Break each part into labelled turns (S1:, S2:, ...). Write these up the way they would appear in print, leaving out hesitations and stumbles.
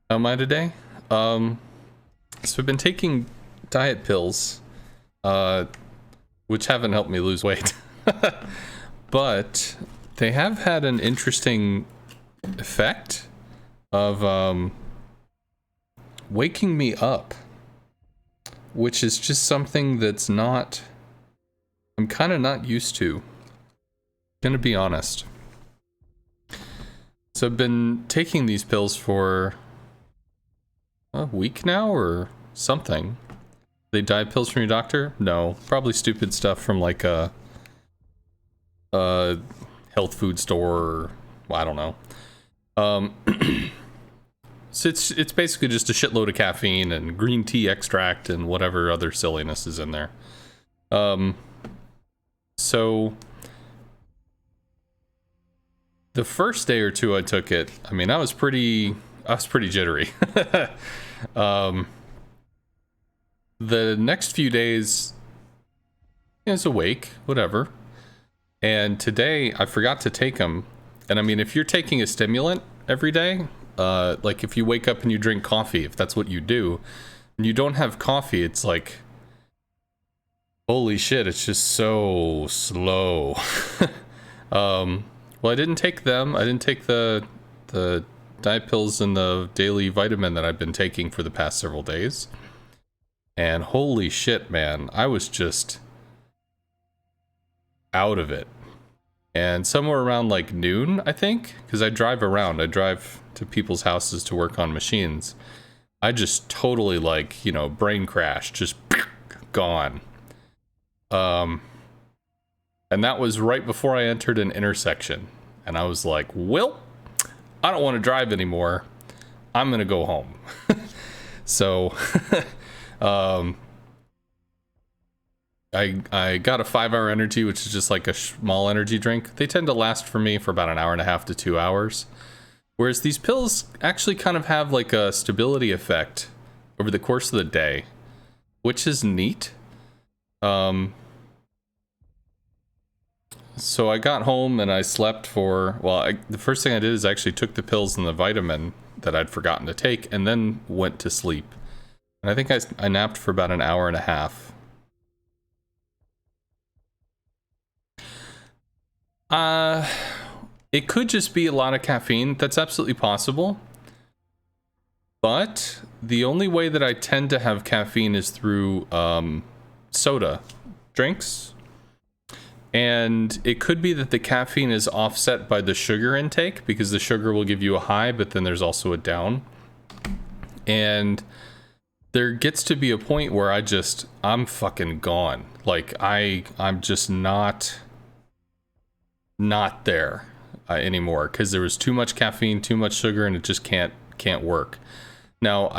S1: How am I today? So I've been taking diet pills, uh, which haven't helped me lose weight, but they have had an interesting effect of waking me up, which is just something that's not, I'm kind of not used to, gonna be honest. So I've been taking these pills for a week now or something. They diet pills from your doctor? No, probably stupid stuff from like a health food store or, well, I don't know. So it's basically just a shitload of caffeine and green tea extract and whatever other silliness is in there. So the first day or two I took it, I mean, I was pretty jittery. The next few days, I was awake, whatever. And today I forgot to take them. And I mean, if you're taking a stimulant every day, like if you wake up and you drink coffee, if that's what you do, and you don't have coffee, it's like, holy shit, it's just so slow. Well, I didn't take them. I didn't take the diet pills and the daily vitamin that I've been taking for the past several days. And holy shit, man, I was just out of it. And somewhere around like noon, I think, because I drive around. I drive to people's houses to work on machines. I just totally like, you know, brain crash, just gone. And that was right before I entered an intersection. And I was like, well, I don't want to drive anymore. I'm going to go home. So, I got a 5-hour energy, which is just like a small energy drink. They tend to last for me for about an hour and a half to 2 hours. Whereas these pills actually kind of have like a stability effect over the course of the day, which is neat. So I got home and I slept for, well, the first thing I did is I actually took the pills and the vitamin that I'd forgotten to take and then went to sleep. And I think I napped for about an hour and a half. It could just be a lot of caffeine. That's absolutely possible. But the only way that I tend to have caffeine is through soda drinks. And it could be that the caffeine is offset by the sugar intake, because the sugar will give you a high, but then there's also a down. And there gets to be a point where I'm fucking gone. Like I'm just not there anymore, because there was too much caffeine, too much sugar, and it just can't work. Now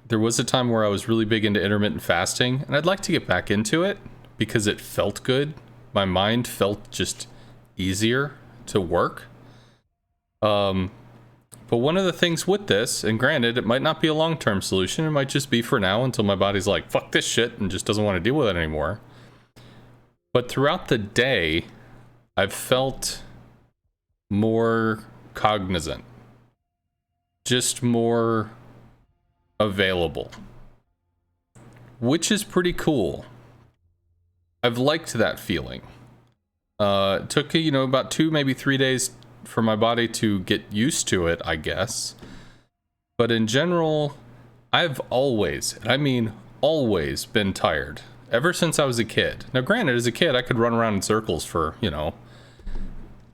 S1: there was a time where I was really big into intermittent fasting, and I'd like to get back into it because it felt good. My mind felt just easier to work. But one of the things with this, and granted, it might not be a long-term solution, it might just be for now until my body's like, fuck this shit, and just doesn't want to deal with it anymore. But throughout the day, I've felt more cognizant, just more available, which is pretty cool. I've liked that feeling. It took, about 2, maybe 3 days for my body to get used to it, I guess. But in general, I've always, and I mean always, been tired. Ever since I was a kid. Now, granted, as a kid, I could run around in circles for,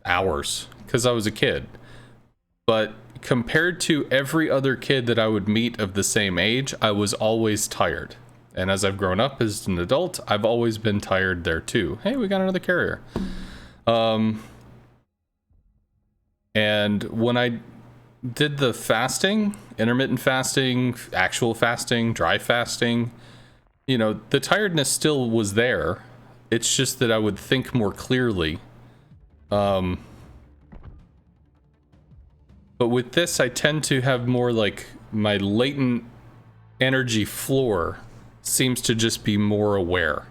S1: hours, because I was a kid. But compared to every other kid that I would meet of the same age, I was always tired. And as I've grown up as an adult, I've always been tired there too. Hey, we got another carrier. And when I did the fasting, intermittent fasting, actual fasting, dry fasting, the tiredness still was there. It's just that I would think more clearly. But with this, I tend to have more like my latent energy floor seems to just be more aware,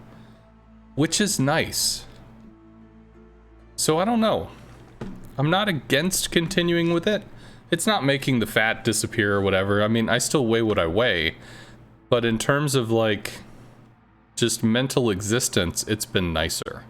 S1: which is nice. So I don't know. I'm not against continuing with it. it's not making the fat disappear or whatever. I mean, I still weigh what I weigh, but in terms of like just mental existence, it's been nicer.